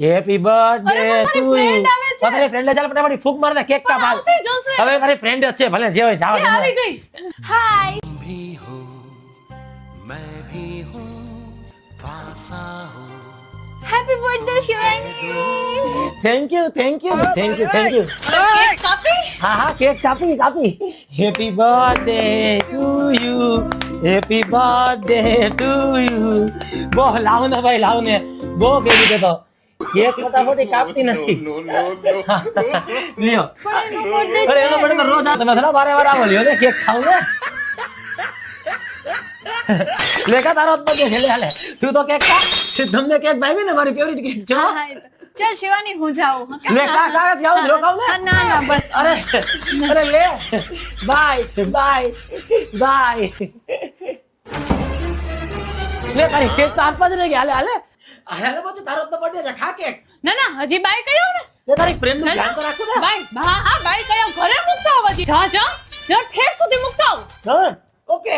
Happy birthday અરે, મારી to you friend આવે છે. તારી ફ્રેન્ડ ચાલ ફટાફટ ફૂક માર દે કેક કાપ આવતી જશે. હવે મારી ફ્રેન્ડ જ છે ભલે જે હોય જાવ એ આવી ગઈ. હાય. भी हो मैं भी हूँ पासा हो happy birthday Shivani. Thank you cake કાપી. હા કેક કાપી happy birthday to you happy birthday to you બો લાવ ને ભાઈ લાવ ને બો કેવી દે તો કેક ફટાફટ કાપતી નથી લ્યો પણ એનો birthday અરે છે. એનો મને તો રોજ આ તમે થોડા વારે આવો લ્યો ને કેક ખાવ ને લેકા તારો જ બધે હેલે હાલે તું તો કેક ખા તમને કેક ભાવી ને મારી ફેવરિટ કેક જો હા, હા. ચાલ શિવાની હું જાઉં. લે કા જાવ રોકાવ ને ના બસ. અરે લે બાય લે તારી કેક તો હાથ પાછળ રહી ગઈ હાલે પછી તારો તો બર્થડે છે ખા કેક ના હજી બાય કયો ને. લે તારી ફ્રેન્ડ નું ધ્યાન તો રાખો ને બાય હા બાય કયો ઘરે મૂકતો આવ હજી. જા ઠેર સુધી મૂકતો આવ. ઓકે